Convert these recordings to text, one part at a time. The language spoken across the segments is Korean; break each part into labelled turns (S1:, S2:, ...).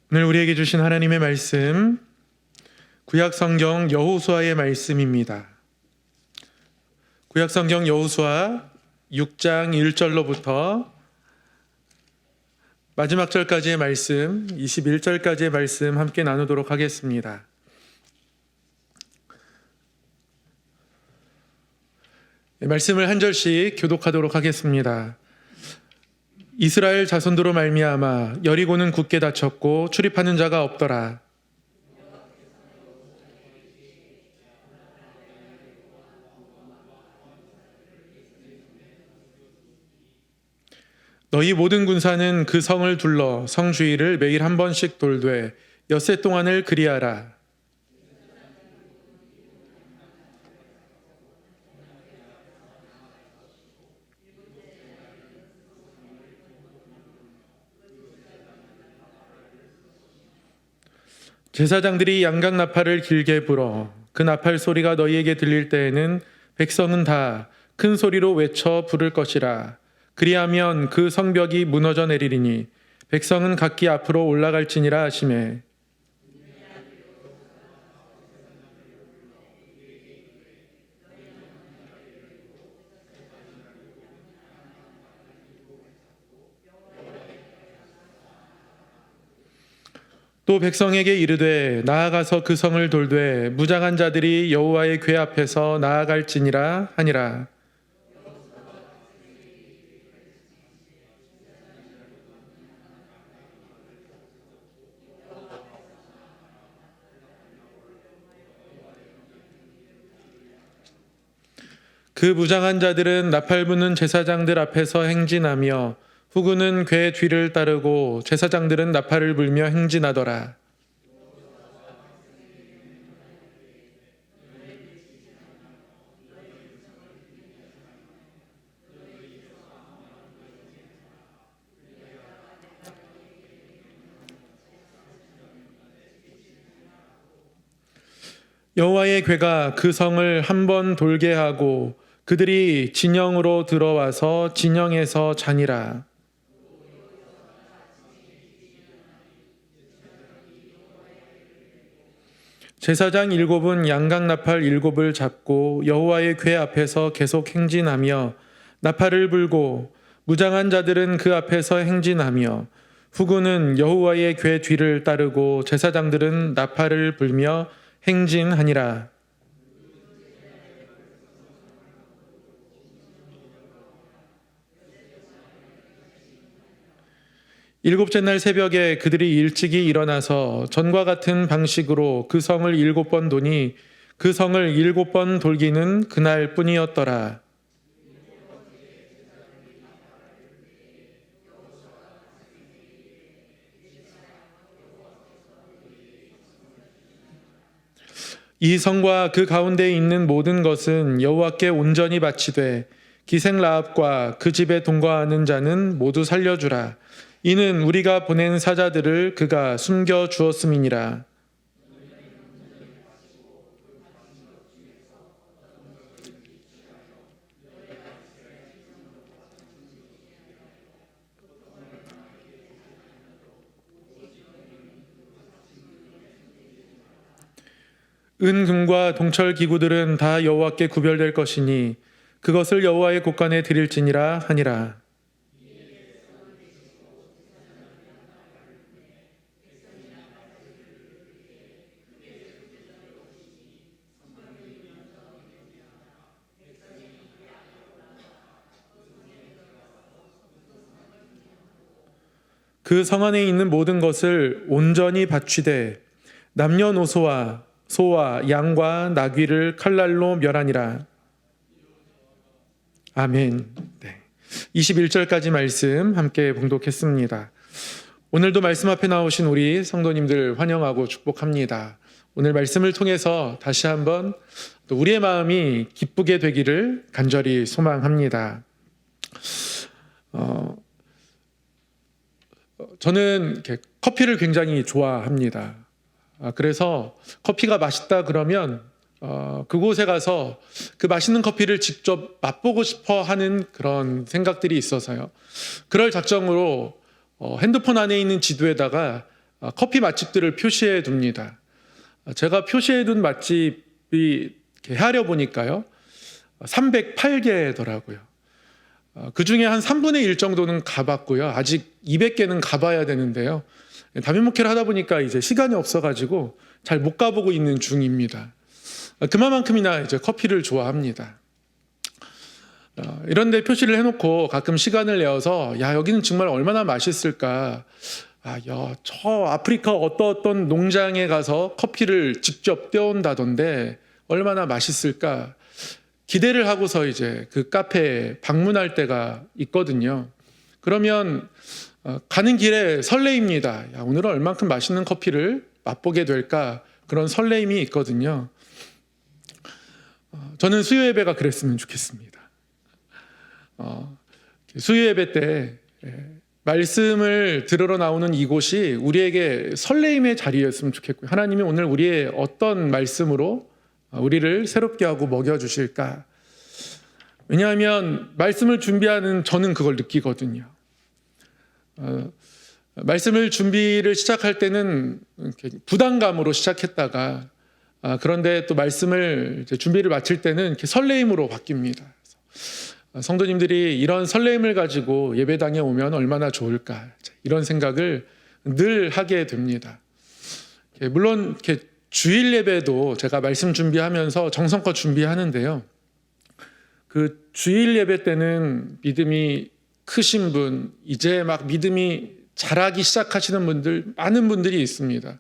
S1: 오늘 우리에게 주신 하나님의 말씀, 구약성경 여호수아의 말씀입니다. 구약성경 여호수아 6장 1절로부터 마지막 절까지의 말씀, 21절까지의 말씀 함께 나누도록 하겠습니다. 말씀을 한 절씩 교독하도록 하겠습니다. 이스라엘 자손들로 말미암아 여리고는 굳게 닫혔고 출입하는 자가 없더라. 너희 모든 군사는 그 성을 둘러 성 주위를 매일 한 번씩 돌되 엿새 동안을 그리하라. 제사장들이 양각 나팔을 길게 불어 그 나팔 소리가 너희에게 들릴 때에는 백성은 다 큰 소리로 외쳐 부를 것이라. 그리하면 그 성벽이 무너져 내리리니 백성은 각기 앞으로 올라갈지니라 하시매. 또 백성에게 이르되 나아가서 그 성을 돌되 무장한 자들이 여호와의 궤 앞에서 나아갈지니라 하니라. 그 무장한 자들은 나팔 부는 제사장들 앞에서 행진하며 후구는 궤 뒤를 따르고 제사장들은 나팔을 불며 행진하더라. 여호와의 궤가 그 성을 한 번 돌게 하고 그들이 진영으로 들어와서 진영에서 자니라. 제사장 7은 양각 나팔 7을 잡고 여호와의 궤 앞에서 계속 행진하며 나팔을 불고 무장한 자들은 그 앞에서 행진하며 후구는 여호와의 궤 뒤를 따르고 제사장들은 나팔을 불며 행진하니라. 일곱째 날 새벽에 그들이 일찍이 일어나서 전과 같은 방식으로 그 성을 7번 도니 그 성을 7번 돌기는 그날 뿐이었더라. 이 성과 그 가운데에 있는 모든 것은 여호와께 온전히 바치되 기생 라합과 그 집에 동거하는 자는 모두 살려주라. 이는 우리가 보낸 사자들을 그가 숨겨 주었음이니라. 은, 금과 동철 기구들은 다 여호와께 구별될 것이니 그것을 여호와의 곳간에 드릴지니라 하니라. 그 성 안에 있는 모든 것을 온전히 바치되 남녀노소와 소와 양과 나귀를 칼날로 멸하니라. 아멘. 네. 21절까지 말씀 함께 봉독했습니다. 오늘도 말씀 앞에 나오신 우리 성도님들 환영하고 축복합니다. 오늘 말씀을 통해서 다시 한번 또 우리의 마음이 기쁘게 되기를 간절히 소망합니다. 저는 이렇게 커피를 굉장히 좋아합니다. 그래서 커피가 맛있다 그러면 그곳에 가서 그 맛있는 커피를 직접 맛보고 싶어 하는 그런 생각들이 있어서요. 그럴 작정으로 핸드폰 안에 있는 지도에다가 커피 맛집들을 표시해 둡니다. 제가 표시해 둔 맛집이 이렇게 헤아려 보니까요, 308개더라고요. 그 중에 한 3분의 1 정도는 가봤고요. 아직 200개는 가봐야 되는데요. 담임 목회를 하다 보니까 이제 시간이 없어가지고 잘 못 가보고 있는 중입니다. 그만큼이나 이제 커피를 좋아합니다. 이런데 표시를 해놓고 가끔 시간을 내어서 야, 여기는 정말 얼마나 맛있을까. 저 아프리카 어떤 농장에 가서 커피를 직접 떼온다던데 얼마나 맛있을까. 기대를 하고서 이제 그 카페에 방문할 때가 있거든요. 그러면 가는 길에 설레입니다. 야, 오늘은 얼만큼 맛있는 커피를 맛보게 될까. 그런 설레임이 있거든요. 저는 수요 예배가 그랬으면 좋겠습니다. 수요 예배 때 말씀을 들으러 나오는 이곳이 우리에게 설레임의 자리였으면 좋겠고요. 하나님이 오늘 우리의 어떤 말씀으로 우리를 새롭게 하고 먹여주실까? 왜냐하면 말씀을 준비하는 저는 그걸 느끼거든요. 말씀을 준비를 시작할 때는 부담감으로 시작했다가 그런데 또 말씀을 준비를 마칠 때는 이렇게 설레임으로 바뀝니다. 성도님들이 이런 설레임을 가지고 예배당에 오면 얼마나 좋을까, 이런 생각을 늘 하게 됩니다. 물론 이렇게 주일 예배도 제가 말씀 준비하면서 정성껏 준비하는데요. 그 주일 예배 때는 믿음이 크신 분, 이제 막 믿음이 자라기 시작하시는 분들, 많은 분들이 있습니다.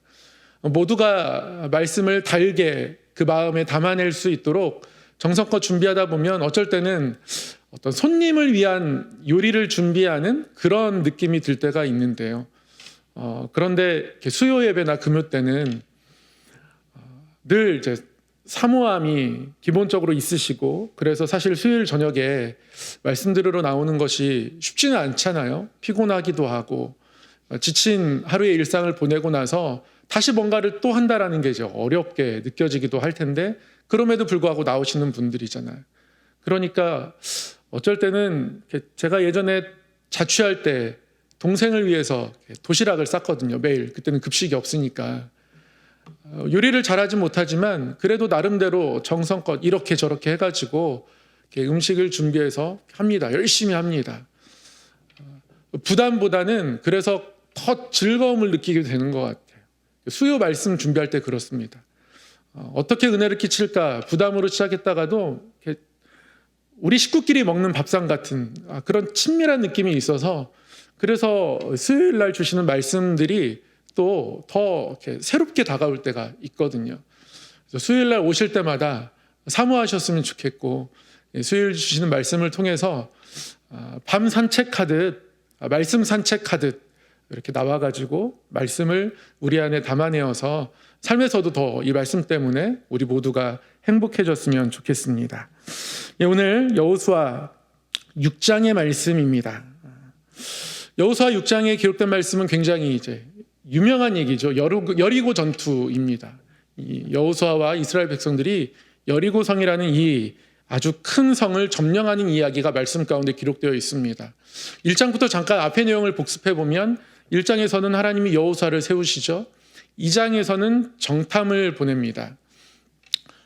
S1: 모두가 말씀을 달게 그 마음에 담아낼 수 있도록 정성껏 준비하다 보면 어쩔 때는 어떤 손님을 위한 요리를 준비하는 그런 느낌이 들 때가 있는데요. 그런데 수요 예배나 금요 때는 늘 이제 사모함이 기본적으로 있으시고, 그래서 사실 수요일 저녁에 말씀 들으러 나오는 것이 쉽지는 않잖아요. 피곤하기도 하고 지친 하루의 일상을 보내고 나서 다시 뭔가를 또 한다라는 게 이제 어렵게 느껴지기도 할 텐데, 그럼에도 불구하고 나오시는 분들이잖아요. 그러니까 어쩔 때는 제가 예전에 자취할 때 동생을 위해서 도시락을 쌌거든요. 매일. 그때는 급식이 없으니까. 요리를 잘하지 못하지만 그래도 나름대로 정성껏 이렇게 저렇게 해가지고 음식을 준비해서 합니다. 열심히 합니다. 부담보다는 그래서 더 즐거움을 느끼게 되는 것 같아요. 수요 말씀 준비할 때 그렇습니다. 어떻게 은혜를 끼칠까 부담으로 시작했다가도 우리 식구끼리 먹는 밥상 같은 그런 친밀한 느낌이 있어서, 그래서 수요일 날 주시는 말씀들이 또 더 새롭게 다가올 때가 있거든요. 그래서 수요일 날 오실 때마다 사모하셨으면 좋겠고, 수요일 주시는 말씀을 통해서 밤 산책하듯 말씀 산책하듯 이렇게 나와가지고 말씀을 우리 안에 담아내어서 삶에서도 더 이 말씀 때문에 우리 모두가 행복해졌으면 좋겠습니다. 오늘 여호수아 6장의 말씀입니다. 여호수아 6장에 기록된 말씀은 굉장히 이제 유명한 얘기죠. 여리고 전투입니다. 여호수아와 이스라엘 백성들이 여리고 성이라는 이 아주 큰 성을 점령하는 이야기가 말씀 가운데 기록되어 있습니다. 1장부터 잠깐 앞의 내용을 복습해 보면 1장에서는 하나님이 여호수아를 세우시죠. 2장에서는 정탐을 보냅니다.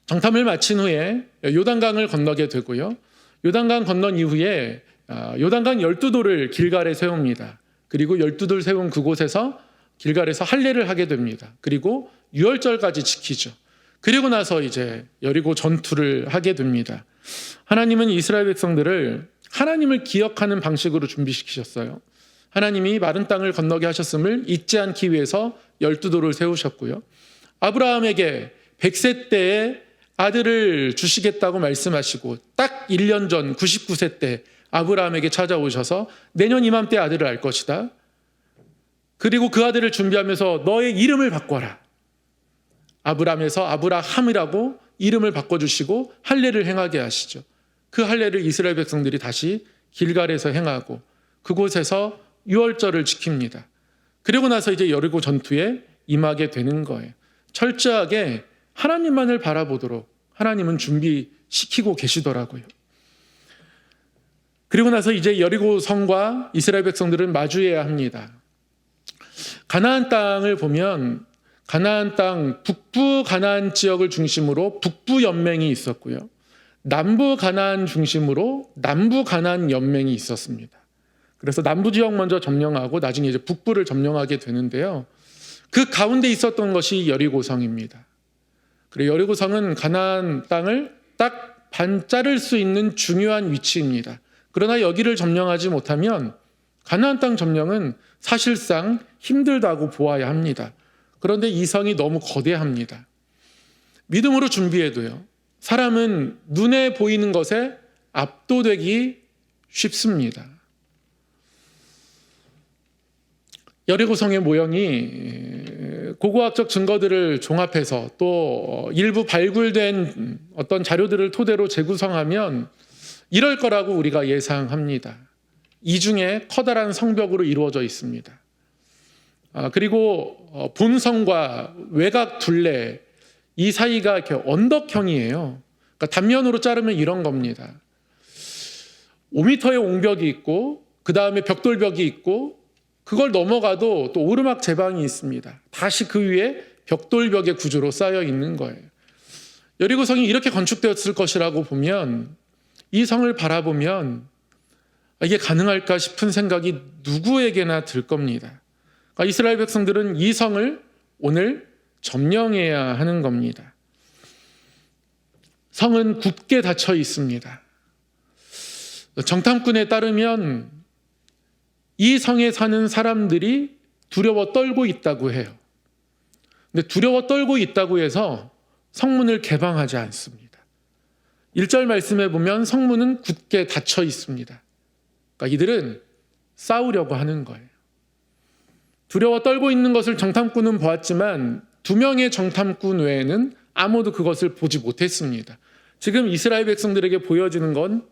S1: 정탐을 마친 후에 요단강을 건너게 되고요. 요단강 건넌 이후에 요단강 12돌을 길갈에 세웁니다. 그리고 12돌 세운 그곳에서 길갈에서 할례를 하게 됩니다. 그리고 유월절까지 지키죠. 그리고 나서 이제 여리고 전투를 하게 됩니다. 하나님은 이스라엘 백성들을 하나님을 기억하는 방식으로 준비시키셨어요. 하나님이 마른 땅을 건너게 하셨음을 잊지 않기 위해서 12돌을 세우셨고요. 아브라함에게 100세 때에 아들을 주시겠다고 말씀하시고 딱 1년 전 99세 때 아브라함에게 찾아오셔서 내년 이맘때 아들을 알 것이다. 그리고 그 아들을 준비하면서 너의 이름을 바꿔라. 아브람에서 아브라함이라고 이름을 바꿔주시고 할례를 행하게 하시죠. 그 할례를 이스라엘 백성들이 다시 길갈에서 행하고 그곳에서 유월절을 지킵니다. 그리고 나서 이제 여리고 전투에 임하게 되는 거예요. 철저하게 하나님만을 바라보도록 하나님은 준비시키고 계시더라고요. 그리고 나서 이제 여리고 성과 이스라엘 백성들은 마주해야 합니다. 가나안 땅을 보면 가나안 땅 북부 가나안 지역을 중심으로 북부 연맹이 있었고요. 남부 가나안 중심으로 남부 가나안 연맹이 있었습니다. 그래서 남부 지역 먼저 점령하고 나중에 이제 북부를 점령하게 되는데요. 그 가운데 있었던 것이 여리고성입니다. 그리고 여리고성은 가나안 땅을 딱 반 자를 수 있는 중요한 위치입니다. 그러나 여기를 점령하지 못하면 가나안 땅 점령은 사실상 힘들다고 보아야 합니다. 그런데 이 성이 너무 거대합니다. 믿음으로 준비해도요. 사람은 눈에 보이는 것에 압도되기 쉽습니다. 여리고성의 모형이 고고학적 증거들을 종합해서 또 일부 발굴된 어떤 자료들을 토대로 재구성하면 이럴 거라고 우리가 예상합니다. 이중에 커다란 성벽으로 이루어져 있습니다. 그리고 본성과 외곽 둘레 이 사이가 이렇게 언덕형이에요. 그러니까 단면으로 자르면 이런 겁니다. 5m의 옹벽이 있고 그 다음에 벽돌벽이 있고 그걸 넘어가도 또 오르막 제방이 있습니다. 다시 그 위에 벽돌벽의 구조로 쌓여 있는 거예요. 여리고성이 이렇게 건축되었을 것이라고 보면 이 성을 바라보면 이게 가능할까 싶은 생각이 누구에게나 들 겁니다. 그러니까 이스라엘 백성들은 이 성을 오늘 점령해야 하는 겁니다. 성은 굳게 닫혀 있습니다. 정탐꾼에 따르면 이 성에 사는 사람들이 두려워 떨고 있다고 해요. 근데 두려워 떨고 있다고 해서 성문을 개방하지 않습니다. 1절 말씀에 보면 성문은 굳게 닫혀 있습니다. 그러니까 이들은 싸우려고 하는 거예요. 두려워 떨고 있는 것을 정탐꾼은 보았지만 2명의 정탐꾼 외에는 아무도 그것을 보지 못했습니다. 지금 이스라엘 백성들에게 보여지는 건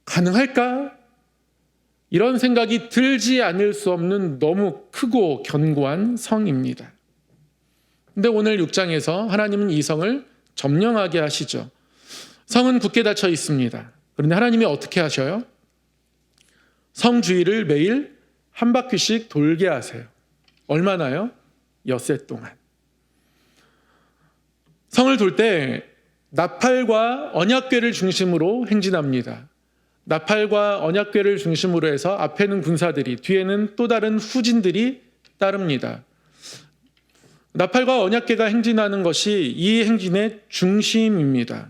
S1: 가능할까? 이런 생각이 들지 않을 수 없는 너무 크고 견고한 성입니다. 근데 오늘 6장에서 하나님은 이 성을 점령하게 하시죠. 성은 굳게 닫혀 있습니다. 그런데 하나님이 어떻게 하셔요? 성 주위를 매일 한 바퀴씩 돌게 하세요. 얼마나요? 엿새 동안. 성을 돌 때 나팔과 언약궤를 중심으로 행진합니다. 나팔과 언약궤를 중심으로 해서 앞에는 군사들이, 뒤에는 또 다른 후진들이 따릅니다. 나팔과 언약궤가 행진하는 것이 이 행진의 중심입니다.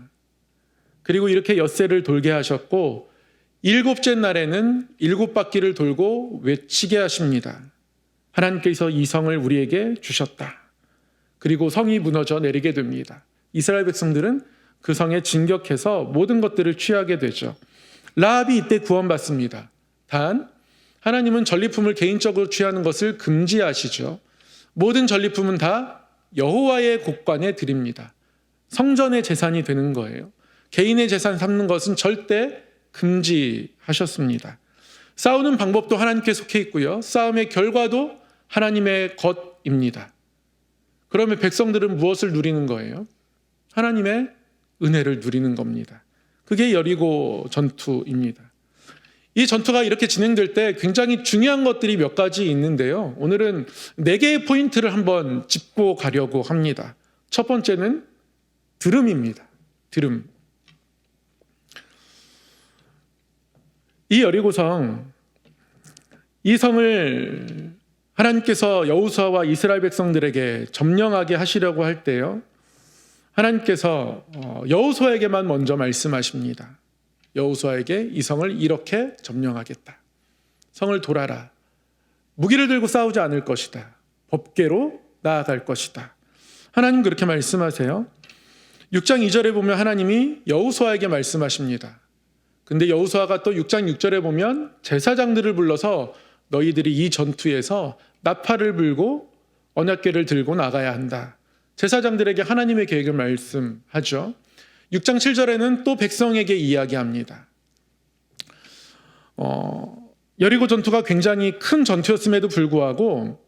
S1: 그리고 이렇게 엿새를 돌게 하셨고 7째 날에는 7바퀴를 돌고 외치게 하십니다. 하나님께서 이 성을 우리에게 주셨다. 그리고 성이 무너져 내리게 됩니다. 이스라엘 백성들은 그 성에 진격해서 모든 것들을 취하게 되죠. 라합이 이때 구원받습니다. 단 하나님은 전리품을 개인적으로 취하는 것을 금지하시죠. 모든 전리품은 다 여호와의 곳간에 드립니다. 성전의 재산이 되는 거예요. 개인의 재산 삼는 것은 절대 금지하셨습니다. 싸우는 방법도 하나님께 속해 있고요. 싸움의 결과도 하나님의 것입니다. 그러면 백성들은 무엇을 누리는 거예요? 하나님의 은혜를 누리는 겁니다. 그게 여리고 전투입니다. 이 전투가 이렇게 진행될 때 굉장히 중요한 것들이 몇 가지 있는데요. 오늘은 4개의 포인트를 한번 짚고 가려고 합니다. 첫 번째는 들음입니다. 들음. 이 여리고성, 이 성을 하나님께서 여호수아와 이스라엘 백성들에게 점령하게 하시려고 할 때요, 하나님께서 여호수아에게만 먼저 말씀하십니다. 여호수아에게 이 성을 이렇게 점령하겠다. 성을 돌아라. 무기를 들고 싸우지 않을 것이다. 법궤로 나아갈 것이다. 하나님 그렇게 말씀하세요. 6장 2절에 보면 하나님이 여호수아에게 말씀하십니다. 근데 여호수아가 또 6장 6절에 보면 제사장들을 불러서 너희들이 이 전투에서 나팔을 불고 언약궤를 들고 나가야 한다. 제사장들에게 하나님의 계획을 말씀하죠. 6장 7절에는 또 백성에게 이야기합니다. 여리고 전투가 굉장히 큰 전투였음에도 불구하고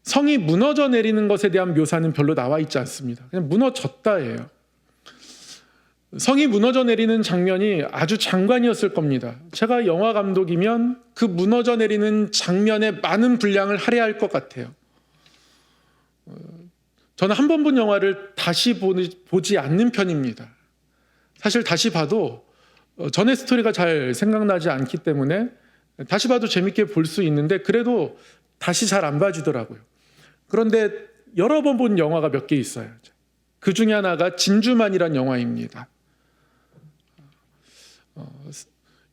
S1: 성이 무너져 내리는 것에 대한 묘사는 별로 나와 있지 않습니다. 그냥 무너졌다예요. 성이 무너져 내리는 장면이 아주 장관이었을 겁니다. 제가 영화 감독이면 그 무너져 내리는 장면에 많은 분량을 할애할 것 같아요. 저는 한 번 본 영화를 다시 보지 않는 편입니다. 사실 다시 봐도 전의 스토리가 잘 생각나지 않기 때문에 다시 봐도 재밌게 볼 수 있는데 그래도 다시 잘 안 봐지더라고요. 그런데 여러 번 본 영화가 몇 개 있어요. 그 중에 하나가 진주만이란 영화입니다.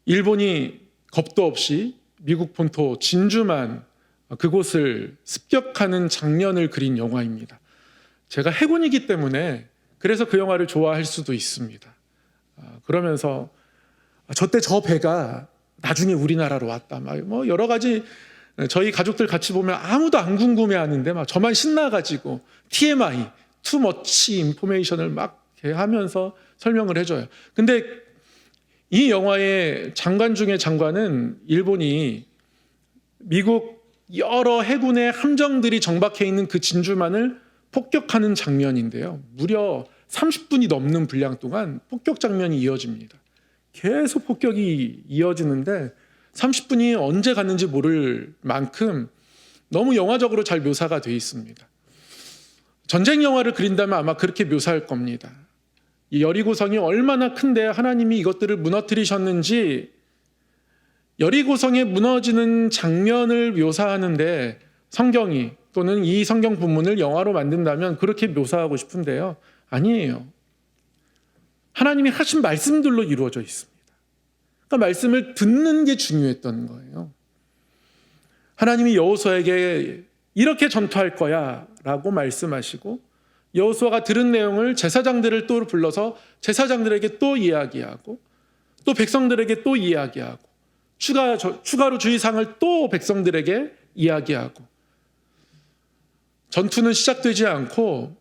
S1: 일본이 겁도 없이 미국 본토 진주만 그곳을 습격하는 장면을 그린 영화입니다. 제가 해군이기 때문에 그래서 그 영화를 좋아할 수도 있습니다. 그러면서 저때 저 배가 나중에 우리나라로 왔다. 뭐 여러 가지 저희 가족들 같이 보면 아무도 안 궁금해하는데 막 저만 신나가지고 TMI, Too Much Information을 막 하면서 설명을 해줘요. 근데 이 영화의 장관 중에 장관은 일본이 미국 여러 해군의 함정들이 정박해 있는 그 진주만을 폭격하는 장면인데요. 무려 30분이 넘는 분량 동안 폭격 장면이 이어집니다. 계속 폭격이 이어지는데 30분이 언제 갔는지 모를 만큼 너무 영화적으로 잘 묘사가 되어 있습니다. 전쟁 영화를 그린다면 아마 그렇게 묘사할 겁니다. 이 여리고성이 얼마나 큰데 하나님이 이것들을 무너뜨리셨는지 여리고성에 무너지는 장면을 묘사하는데 성경이 또는 이 성경 본문을 영화로 만든다면 그렇게 묘사하고 싶은데요. 아니에요. 하나님이 하신 말씀들로 이루어져 있습니다. 그러니까 말씀을 듣는 게 중요했던 거예요. 하나님이 여호수아에게 이렇게 전투할 거야 라고 말씀하시고 여호수아가 들은 내용을 제사장들을 또 불러서 제사장들에게 또 이야기하고 또 백성들에게 또 이야기하고 추가로 주의사항을 또 백성들에게 이야기하고 전투는 시작되지 않고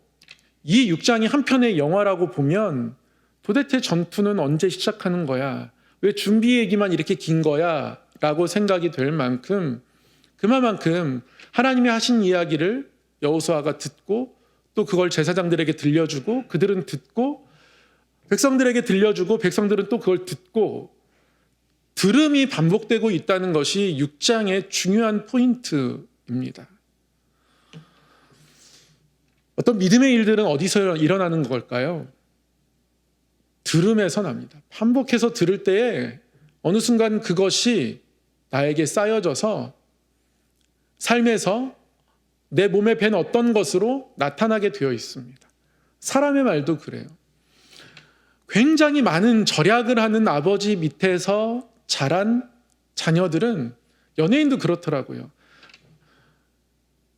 S1: 이 6장이 한편의 영화라고 보면 도대체 전투는 언제 시작하는 거야? 왜 준비 얘기만 이렇게 긴 거야? 라고 생각이 될 만큼 그만큼 하나님이 하신 이야기를 여호수아가 듣고 또 그걸 제사장들에게 들려주고 그들은 듣고 백성들에게 들려주고 백성들은 또 그걸 듣고 들음이 반복되고 있다는 것이 6장의 중요한 포인트입니다. 어떤 믿음의 일들은 어디서 일어나는 걸까요? 들음에서 납니다. 반복해서 들을 때에 어느 순간 그것이 나에게 쌓여져서 삶에서 내 몸에 밴 어떤 것으로 나타나게 되어 있습니다. 사람의 말도 그래요. 굉장히 많은 절약을 하는 아버지 밑에서 자란 자녀들은 연예인도 그렇더라고요.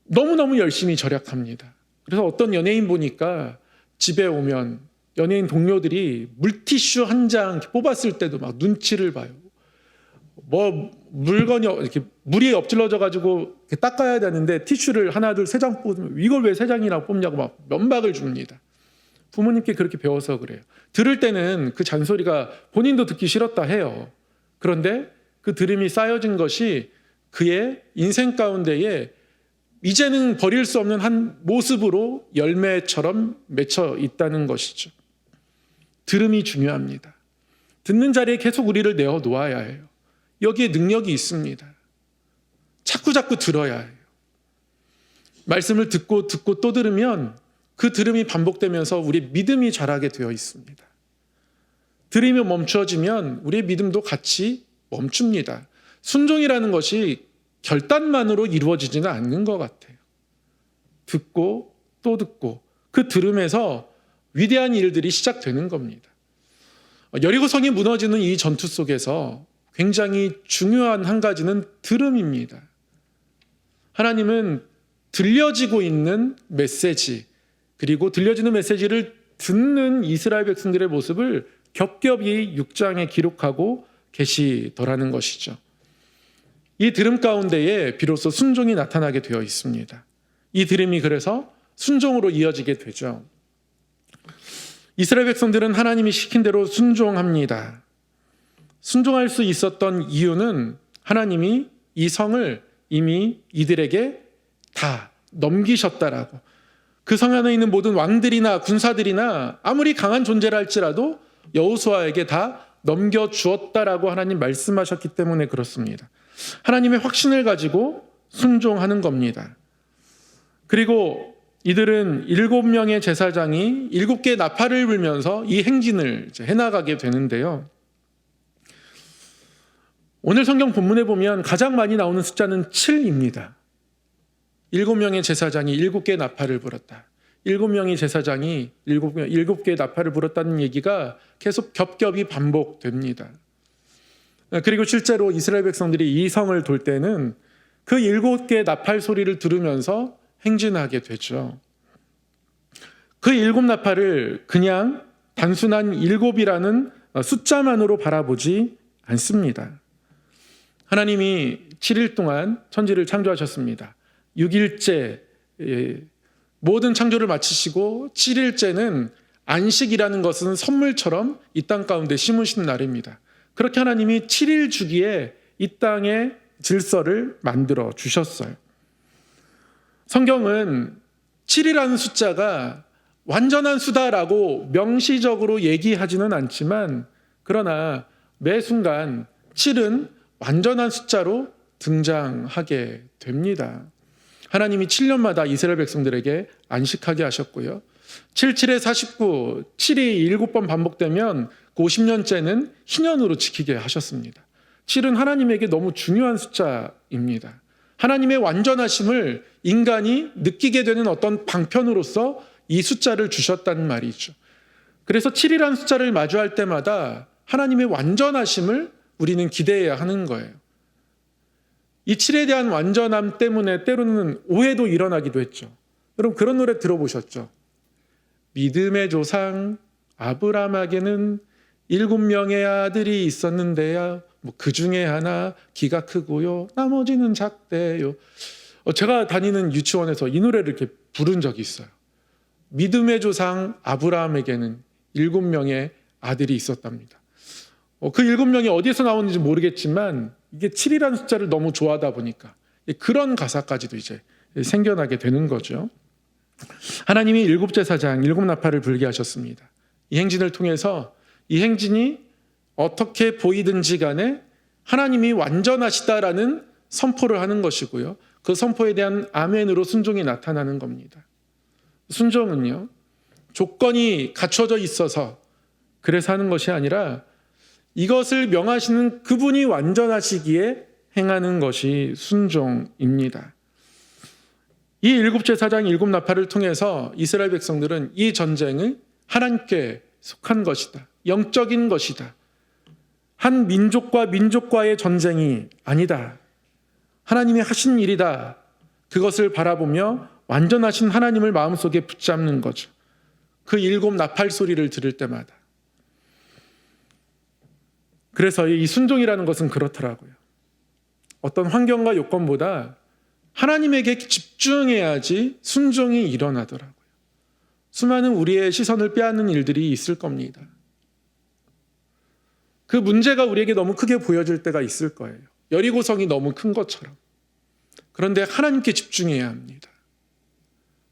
S1: 너무너무 열심히 절약합니다. 그래서 어떤 연예인 보니까 집에 오면 연예인 동료들이 물티슈 한 장 뽑았을 때도 막 눈치를 봐요. 뭐 물건이 이렇게 물이 엎질러져 가지고 닦아야 되는데 티슈를 하나 둘 세 장 뽑으면 이걸 왜 세 장이나 뽑냐고 막 면박을 줍니다. 부모님께 그렇게 배워서 그래요. 들을 때는 그 잔소리가 본인도 듣기 싫었다 해요. 그런데 그 들음이 쌓여진 것이 그의 인생 가운데에 이제는 버릴 수 없는 한 모습으로 열매처럼 맺혀 있다는 것이죠. 들음이 중요합니다. 듣는 자리에 계속 우리를 내어 놓아야 해요. 여기에 능력이 있습니다. 자꾸 들어야 해요. 말씀을 듣고 또 들으면 그 들음이 반복되면서 우리의 믿음이 자라게 되어 있습니다. 들음이 멈추어지면 우리의 믿음도 같이 멈춥니다. 순종이라는 것이 결단만으로 이루어지지는 않는 것 같아요. 듣고 또 듣고 그 들음에서 위대한 일들이 시작되는 겁니다. 여리고성이 무너지는 이 전투 속에서 굉장히 중요한 한 가지는 들음입니다. 하나님은 들려지고 있는 메시지 그리고 들려지는 메시지를 듣는 이스라엘 백성들의 모습을 겹겹이 6장에 기록하고 계시더라는 것이죠. 이 들음 가운데에 비로소 순종이 나타나게 되어 있습니다. 이 들음이 그래서 순종으로 이어지게 되죠. 이스라엘 백성들은 하나님이 시킨 대로 순종합니다. 순종할 수 있었던 이유는 하나님이 이 성을 이미 이들에게 다 넘기셨다라고. 그 성 안에 있는 모든 왕들이나 군사들이나 아무리 강한 존재라 할지라도 여호수아에게 다 넘겨주었다라고 하나님 말씀하셨기 때문에 그렇습니다. 하나님의 확신을 가지고 순종하는 겁니다. 그리고 이들은 7명의 제사장이 7개의 나팔을 불면서 이 행진을 해나가게 되는데요. 오늘 성경 본문에 보면 가장 많이 나오는 숫자는 7입니다. 7명의 제사장이 7개의 나팔을 불었다. 7명의 제사장이 7개의 나팔을 불었다는 얘기가 계속 겹겹이 반복됩니다. 그리고 실제로 이스라엘 백성들이 이 성을 돌 때는 그 7개의 나팔 소리를 들으면서 행진하게 되죠. 그 7나팔을 그냥 단순한 7이라는 숫자만으로 바라보지 않습니다. 하나님이 7일 동안 천지를 창조하셨습니다. 6일째 모든 창조를 마치시고 7일째는 안식이라는 것은 선물처럼 이 땅 가운데 심으신 날입니다. 그렇게 하나님이 7일 주기에 이 땅의 질서를 만들어 주셨어요. 성경은 7이라는 숫자가 완전한 수다라고 명시적으로 얘기하지는 않지만, 그러나 매 순간 7은 완전한 숫자로 등장하게 됩니다. 하나님이 7년마다 이스라엘 백성들에게 안식하게 하셨고요. 7, 7에 49, 7이 7번 반복되면 그 50년째는 희년으로 지키게 하셨습니다. 7은 하나님에게 너무 중요한 숫자입니다. 하나님의 완전하심을 인간이 느끼게 되는 어떤 방편으로서 이 숫자를 주셨다는 말이죠. 그래서 7이라는 숫자를 마주할 때마다 하나님의 완전하심을 우리는 기대해야 하는 거예요. 이 7에 대한 완전함 때문에 때로는 오해도 일어나기도 했죠. 여러분 그런 노래 들어보셨죠? 믿음의 조상 아브라함에게는 7명의 아들이 있었는데요. 그 중에 하나 키가 크고요. 나머지는 작대요. 제가 다니는 유치원에서 이 노래를 이렇게 부른 적이 있어요. 믿음의 조상 아브라함에게는 7명의 아들이 있었답니다. 그 7명이 어디에서 나오는지 모르겠지만 이게 7이라는 숫자를 너무 좋아하다 보니까 그런 가사까지도 이제 생겨나게 되는 거죠. 하나님이 7제사장 7나팔을 불게 하셨습니다. 이 행진을 통해서 이 행진이 어떻게 보이든지 간에 하나님이 완전하시다라는 선포를 하는 것이고요. 그 선포에 대한 아멘으로 순종이 나타나는 겁니다. 순종은요, 조건이 갖춰져 있어서 그래서 하는 것이 아니라 이것을 명하시는 그분이 완전하시기에 행하는 것이 순종입니다. 이 7제사장 7나팔을 통해서 이스라엘 백성들은 이 전쟁을 하나님께 속한 것이다. 영적인 것이다. 한 민족과 민족과의 전쟁이 아니다. 하나님이 하신 일이다. 그것을 바라보며 완전하신 하나님을 마음속에 붙잡는 거죠. 그 7나팔 소리를 들을 때마다. 그래서 이 순종이라는 것은 그렇더라고요. 어떤 환경과 요건보다 하나님에게 집중해야지 순종이 일어나더라고요. 수많은 우리의 시선을 빼앗는 일들이 있을 겁니다. 그 문제가 우리에게 너무 크게 보여질 때가 있을 거예요. 여리고성이 너무 큰 것처럼. 그런데 하나님께 집중해야 합니다.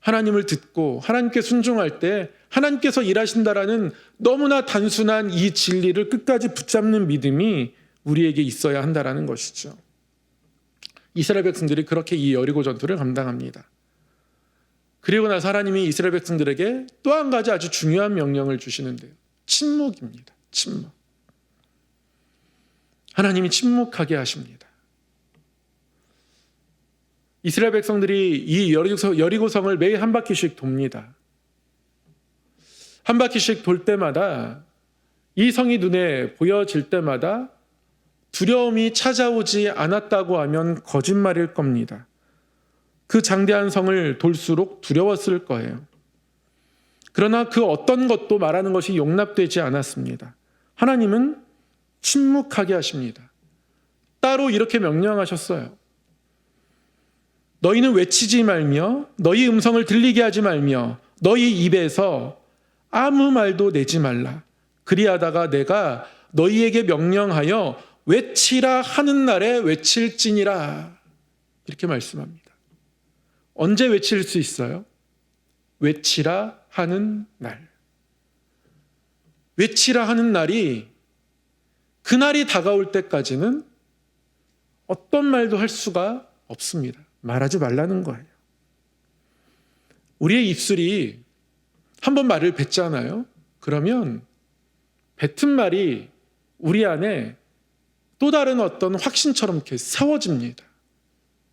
S1: 하나님을 듣고 하나님께 순종할 때 하나님께서 일하신다라는 너무나 단순한 이 진리를 끝까지 붙잡는 믿음이 우리에게 있어야 한다라는 것이죠. 이스라엘 백성들이 그렇게 이 여리고 전투를 감당합니다. 그리고 나서 하나님이 이스라엘 백성들에게 또 한 가지 아주 중요한 명령을 주시는데요. 침묵입니다. 침묵. 하나님이 침묵하게 하십니다. 이스라엘 백성들이 이 여리고성을 매일 한 바퀴씩 돕니다. 한 바퀴씩 돌 때마다 이 성이 눈에 보여질 때마다 두려움이 찾아오지 않았다고 하면 거짓말일 겁니다. 그 장대한 성을 돌수록 두려웠을 거예요. 그러나 그 어떤 것도 말하는 것이 용납되지 않았습니다. 하나님은 침묵하게 하십니다. 따로 이렇게 명령하셨어요. 너희는 외치지 말며 너희 음성을 들리게 하지 말며 너희 입에서 아무 말도 내지 말라. 그리하다가 내가 너희에게 명령하여 외치라 하는 날에 외칠지니라. 이렇게 말씀합니다. 언제 외칠 수 있어요? 외치라 하는 날. 외치라 하는 날이, 그날이 다가올 때까지는 어떤 말도 할 수가 없습니다. 말하지 말라는 거예요. 우리의 입술이 한번 말을 뱉잖아요. 그러면 뱉은 말이 우리 안에 또 다른 어떤 확신처럼 이렇게 세워집니다.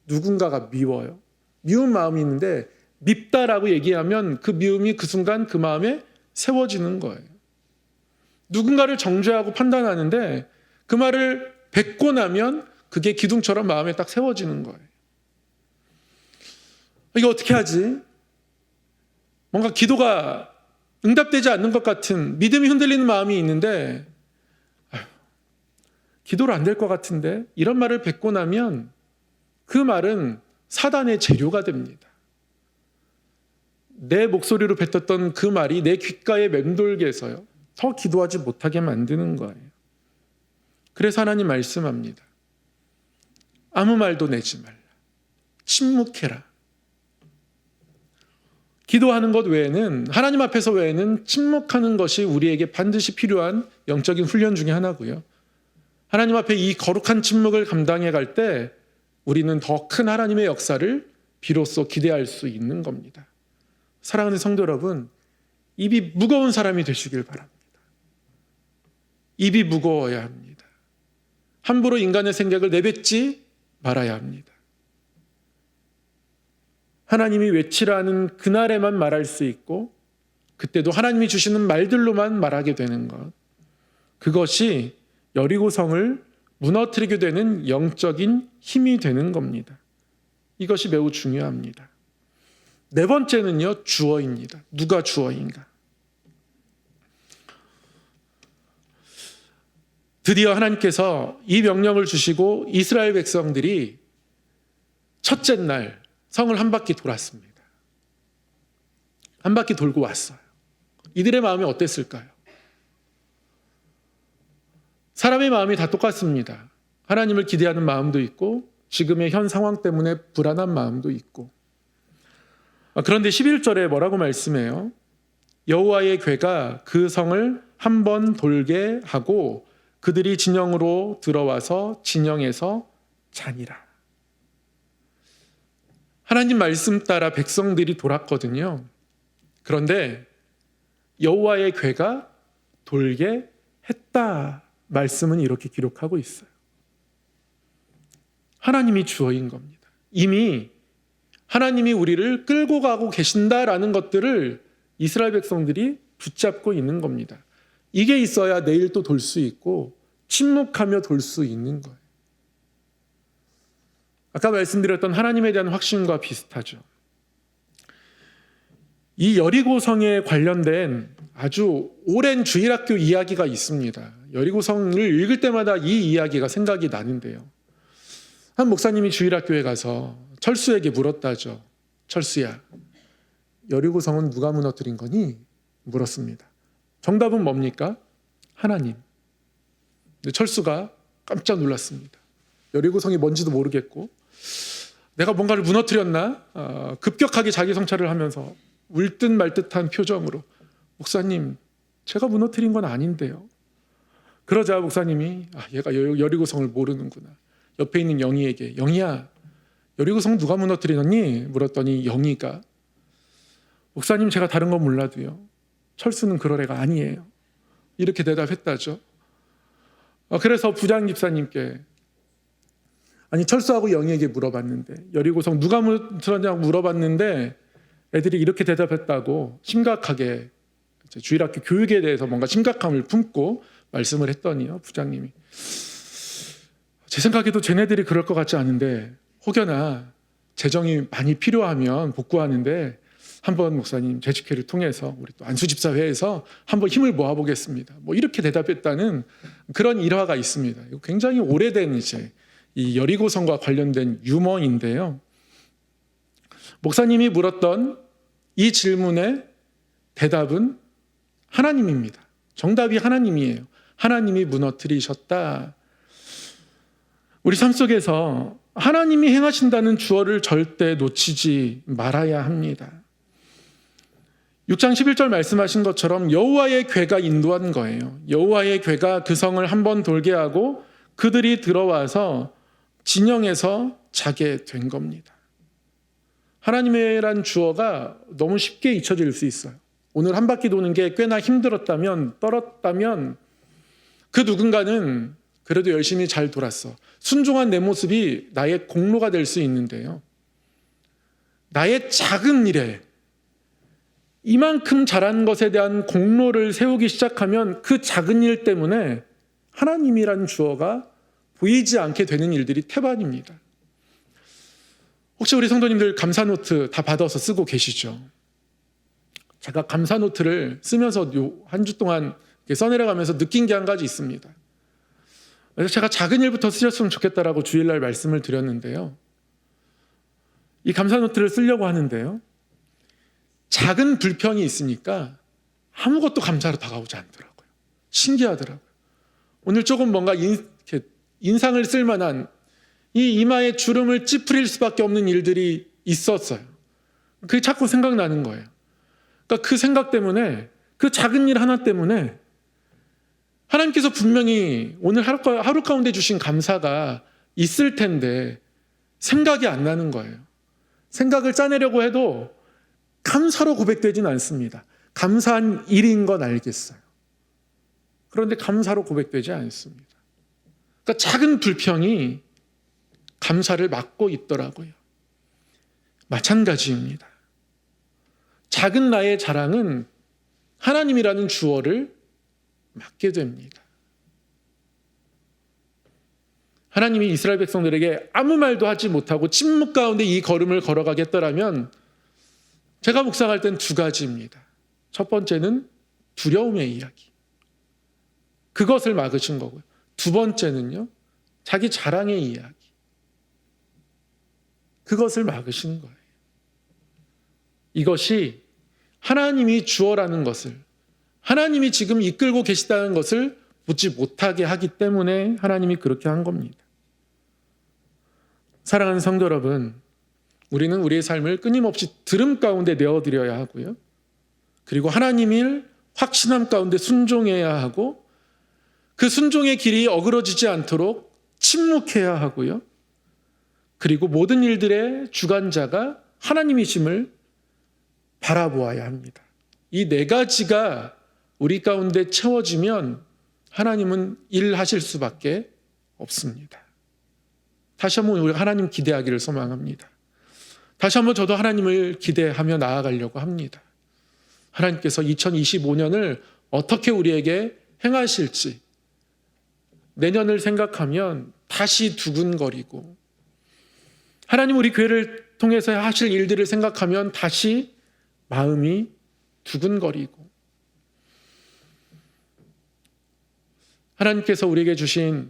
S1: 누군가가 미워요. 미운 마음이 있는데 밉다라고 얘기하면 그 미움이 그 순간 그 마음에 세워지는 거예요. 누군가를 정죄하고 판단하는데 그 말을 뱉고 나면 그게 기둥처럼 마음에 딱 세워지는 거예요. 이거 어떻게 하지? 뭔가 기도가 응답되지 않는 것 같은, 믿음이 흔들리는 마음이 있는데 기도로 안 될 것 같은데, 이런 말을 뱉고 나면 그 말은 사단의 재료가 됩니다. 내 목소리로 뱉었던 그 말이 내 귓가에 맴돌게 해서요, 더 기도하지 못하게 만드는 거예요. 그래서 하나님 말씀합니다. 아무 말도 내지 말라. 침묵해라. 기도하는 것 외에는, 하나님 앞에서 외에는 침묵하는 것이 우리에게 반드시 필요한 영적인 훈련 중에 하나고요. 하나님 앞에 이 거룩한 침묵을 감당해 갈 때 우리는 더 큰 하나님의 역사를 비로소 기대할 수 있는 겁니다. 사랑하는 성도 여러분, 입이 무거운 사람이 되시길 바랍니다. 입이 무거워야 합니다. 함부로 인간의 생각을 내뱉지 말아야 합니다. 하나님이 외치라는 그날에만 말할 수 있고, 그때도 하나님이 주시는 말들로만 말하게 되는 것, 그것이 여리고성을 무너뜨리게 되는 영적인 힘이 되는 겁니다. 이것이 매우 중요합니다. 네 번째는요, 주어입니다. 누가 주어인가? 드디어 하나님께서 이 명령을 주시고 이스라엘 백성들이 첫째 날 성을 한 바퀴 돌았습니다. 한 바퀴 돌고 왔어요. 이들의 마음이 어땠을까요? 사람의 마음이 다 똑같습니다. 하나님을 기대하는 마음도 있고 지금의 현 상황 때문에 불안한 마음도 있고. 그런데 11절에 뭐라고 말씀해요? 여호와의 궤가 그 성을 한 번 돌게 하고 그들이 진영으로 들어와서 진영에서 자니라. 하나님 말씀 따라 백성들이 돌았거든요. 그런데 여호와의 궤가 돌게 했다. 말씀은 이렇게 기록하고 있어요. 하나님이 주어인 겁니다. 이미 하나님이 우리를 끌고 가고 계신다라는 것들을 이스라엘 백성들이 붙잡고 있는 겁니다. 이게 있어야 내일 또 돌 수 있고 침묵하며 돌 수 있는 거예요. 아까 말씀드렸던 하나님에 대한 확신과 비슷하죠. 이 여리고성에 관련된 아주 오랜 주일학교 이야기가 있습니다. 여리고성을 읽을 때마다 이 이야기가 생각이 나는데요. 한 목사님이 주일학교에 가서 철수에게 물었다죠. 철수야, 여리고성은 누가 무너뜨린 거니? 물었습니다. 정답은 뭡니까? 하나님. 근데 철수가 깜짝 놀랐습니다. 여리고성이 뭔지도 모르겠고 내가 뭔가를 무너뜨렸나? 급격하게 자기 성찰을 하면서 울듯 말듯한 표정으로 목사님, 제가 무너뜨린 건 아닌데요. 그러자 목사님이 얘가 여리고성을 모르는구나. 옆에 있는 영희에게 영희야, 여리고성 누가 무너뜨리느니? 물었더니 영희가 목사님, 제가 다른 건 몰라도요, 철수는 그럴 애가 아니에요. 이렇게 대답했다죠. 그래서 부장 집사님께 철수하고 영희에게 물어봤는데, 여리고성 누가 무너뜨렸냐고 물어봤는데 애들이 이렇게 대답했다고 심각하게 주일학교 교육에 대해서 뭔가 심각함을 품고 말씀을 했더니요, 부장님이 제 생각에도 쟤네들이 그럴 것 같지 않은데 혹여나 재정이 많이 필요하면 복구하는데 한번 목사님 재직회를 통해서 우리 또 안수집사회에서 한번 힘을 모아보겠습니다. 이렇게 대답했다는 그런 일화가 있습니다. 굉장히 오래된 이 여리고성과 관련된 유머인데요. 목사님이 물었던 이 질문의 대답은 하나님입니다. 정답이 하나님이에요. 하나님이 무너뜨리셨다. 우리 삶 속에서 하나님이 행하신다는 주어를 절대 놓치지 말아야 합니다. 6장 11절 말씀하신 것처럼 여호와의 궤가 인도한 거예요. 여호와의 궤가 그 성을 한번 돌게 하고 그들이 들어와서 진영에서 자게 된 겁니다. 하나님이란 주어가 너무 쉽게 잊혀질 수 있어요. 오늘 한 바퀴 도는 게 꽤나 힘들었다면, 떨었다면 그 누군가는 그래도 열심히 잘 돌았어. 순종한 내 모습이 나의 공로가 될 수 있는데요. 나의 작은 일에 이만큼 잘한 것에 대한 공로를 세우기 시작하면 그 작은 일 때문에 하나님이란 주어가 보이지 않게 되는 일들이 태반입니다. 혹시 우리 성도님들 감사노트 다 받아서 쓰고 계시죠? 제가 감사노트를 쓰면서 한 주 동안 써내려가면서 느낀 게 한 가지 있습니다. 그래서 제가 작은 일부터 쓰셨으면 좋겠다라고 주일날 말씀을 드렸는데요. 이 감사노트를 쓰려고 하는데요. 작은 불평이 있으니까 아무것도 감사로 다가오지 않더라고요. 신기하더라고요. 오늘 조금 뭔가 인상을 쓸 만한 이 이마에 주름을 찌푸릴 수밖에 없는 일들이 있었어요. 그게 자꾸 생각나는 거예요. 그러니까 그 생각 때문에, 그 작은 일 하나 때문에 하나님께서 분명히 오늘 하루 가운데 주신 감사가 있을 텐데 생각이 안 나는 거예요. 생각을 짜내려고 해도 감사로 고백되진 않습니다. 감사한 일인 건 알겠어요. 그런데 감사로 고백되지 않습니다. 그러니까 작은 불평이 감사를 막고 있더라고요. 마찬가지입니다. 작은 나의 자랑은 하나님이라는 주어를 막게 됩니다. 하나님이 이스라엘 백성들에게 아무 말도 하지 못하고 침묵 가운데 이 걸음을 걸어가겠더라면 제가 묵상할 땐 두 가지입니다. 첫 번째는 두려움의 이야기. 그것을 막으신 거고요. 두 번째는요, 자기 자랑의 이야기. 그것을 막으신 거예요. 이것이 하나님이 주어라는 것을, 하나님이 지금 이끌고 계시다는 것을 보지 못하게 하기 때문에 하나님이 그렇게 한 겁니다. 사랑하는 성도 여러분, 우리는 우리의 삶을 끊임없이 들음 가운데 내어드려야 하고요. 그리고 하나님을 확신함 가운데 순종해야 하고 그 순종의 길이 어그러지지 않도록 침묵해야 하고요. 그리고 모든 일들의 주관자가 하나님이심을 바라보아야 합니다. 이 네 가지가 우리 가운데 채워지면 하나님은 일하실 수밖에 없습니다. 다시 한번 우리가 하나님 기대하기를 소망합니다. 다시 한번 저도 하나님을 기대하며 나아가려고 합니다. 하나님께서 2025년을 어떻게 우리에게 행하실지 내년을 생각하면 다시 두근거리고 하나님 우리 교회를 통해서 하실 일들을 생각하면 다시 마음이 두근거리고 하나님께서 우리에게 주신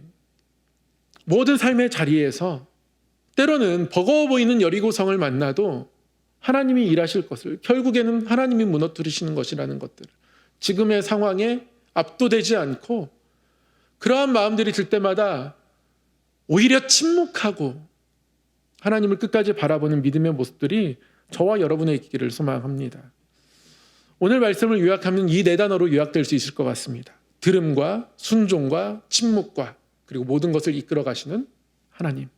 S1: 모든 삶의 자리에서 때로는 버거워 보이는 여리고성을 만나도 하나님이 일하실 것을, 결국에는 하나님이 무너뜨리시는 것이라는 것들, 지금의 상황에 압도되지 않고 그러한 마음들이 들 때마다 오히려 침묵하고 하나님을 끝까지 바라보는 믿음의 모습들이 저와 여러분의 있기를 소망합니다. 오늘 말씀을 요약하면 이 네 단어로 요약될 수 있을 것 같습니다. 들음과 순종과 침묵과 그리고 모든 것을 이끌어 가시는 하나님.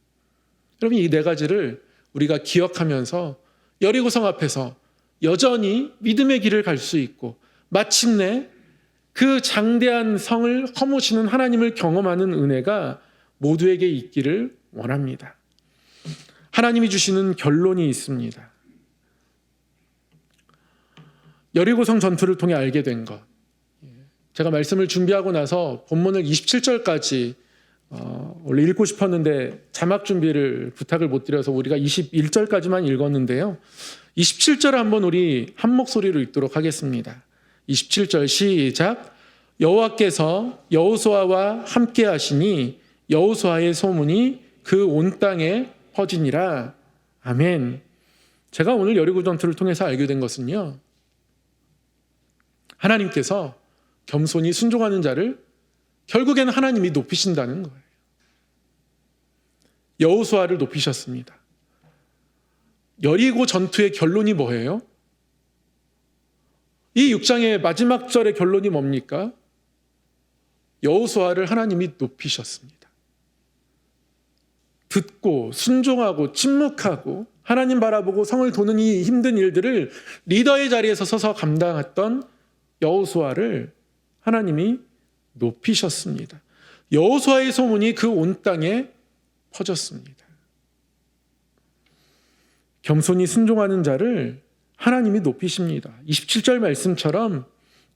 S1: 여러분, 이 네 가지를 우리가 기억하면서 여리고성 앞에서 여전히 믿음의 길을 갈 수 있고 마침내 그 장대한 성을 허무시는 하나님을 경험하는 은혜가 모두에게 있기를 원합니다. 하나님이 주시는 결론이 있습니다. 여리고성 전투를 통해 알게 된 것. 제가 말씀을 준비하고 나서 본문을 27절까지 원래 읽고 싶었는데 자막 준비를 부탁을 못 드려서 우리가 21절까지만 읽었는데요. 27절 한번 우리 한 목소리로 읽도록 하겠습니다. 27절 시작. 여호와께서 여호수아와 함께 하시니 여호수아의 소문이 그 온 땅에 퍼지니라. 아멘. 제가 오늘 여리고 전투를 통해서 알게 된 것은요, 하나님께서 겸손히 순종하는 자를 결국에는 하나님이 높이신다는 거예요. 여호수아를 높이셨습니다. 여리고 전투의 결론이 뭐예요? 이 6장의 마지막 절의 결론이 뭡니까? 여호수아를 하나님이 높이셨습니다. 듣고 순종하고 침묵하고 하나님 바라보고 성을 도는 이 힘든 일들을 리더의 자리에서 서서 감당했던 여호수아를 하나님이 높이셨습니다. 여호수아의 소문이 그 온 땅에 퍼졌습니다. 겸손히 순종하는 자를 하나님이 높이십니다. 27절 말씀처럼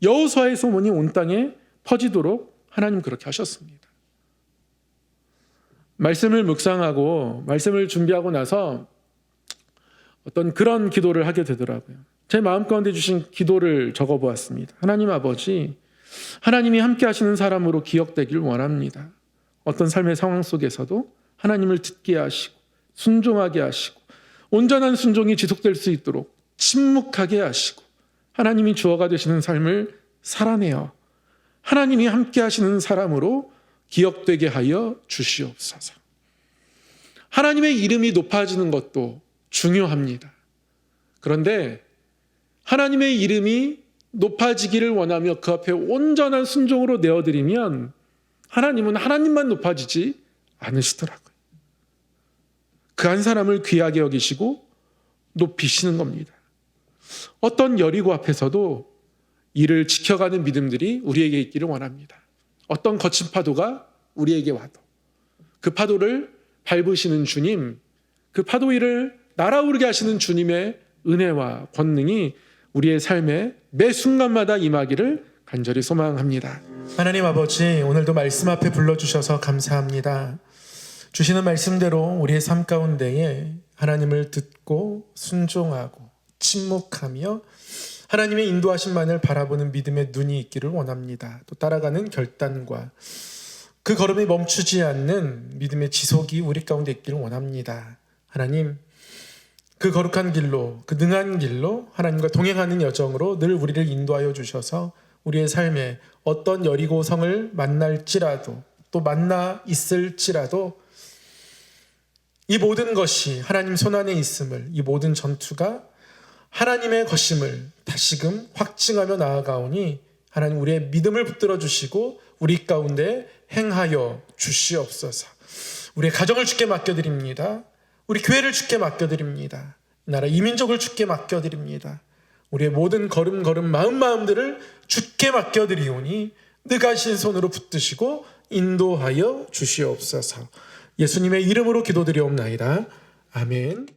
S1: 여호수아의 소문이 온 땅에 퍼지도록 하나님 그렇게 하셨습니다. 말씀을 묵상하고 말씀을 준비하고 나서 어떤 그런 기도를 하게 되더라고요. 제 마음 가운데 주신 기도를 적어보았습니다. 하나님 아버지, 하나님이 함께 하시는 사람으로 기억되길 원합니다. 어떤 삶의 상황 속에서도 하나님을 듣게 하시고 순종하게 하시고 온전한 순종이 지속될 수 있도록 침묵하게 하시고 하나님이 주어가 되시는 삶을 살아내어 하나님이 함께 하시는 사람으로 기억되게 하여 주시옵소서. 하나님의 이름이 높아지는 것도 중요합니다. 그런데 하나님의 이름이 높아지기를 원하며 그 앞에 온전한 순종으로 내어드리면 하나님은 하나님만 높아지지 않으시더라고요. 그 한 사람을 귀하게 여기시고 높이시는 겁니다. 어떤 여리고 앞에서도 이를 지켜가는 믿음들이 우리에게 있기를 원합니다. 어떤 거친 파도가 우리에게 와도 그 파도를 밟으시는 주님, 그 파도 위를 날아오르게 하시는 주님의 은혜와 권능이 우리의 삶에 매 순간마다 임하기를 간절히 소망합니다.
S2: 하나님 아버지, 오늘도 말씀 앞에 불러주셔서 감사합니다. 주시는 말씀대로 우리의 삶 가운데에 하나님을 듣고 순종하고 침묵하며 하나님의 인도하심만을 바라보는 믿음의 눈이 있기를 원합니다. 또 따라가는 결단과 그 걸음이 멈추지 않는 믿음의 지속이 우리 가운데 있기를 원합니다. 하나님, 그 거룩한 길로, 그 능한 길로 하나님과 동행하는 여정으로 늘 우리를 인도하여 주셔서 우리의 삶에 어떤 여리고성을 만날지라도 또 만나 있을지라도 이 모든 것이 하나님 손안에 있음을, 이 모든 전투가 하나님의 것임을 다시금 확증하며 나아가오니 하나님 우리의 믿음을 붙들어 주시고 우리 가운데 행하여 주시옵소서. 우리의 가정을 주께 맡겨드립니다. 우리 교회를 주께 맡겨드립니다. 이 나라 이민족을 주께 맡겨드립니다. 우리의 모든 걸음걸음 마음들을 주께 맡겨드리오니 느가신 손으로 붙드시고 인도하여 주시옵소서. 예수님의 이름으로 기도드리옵나이다. 아멘.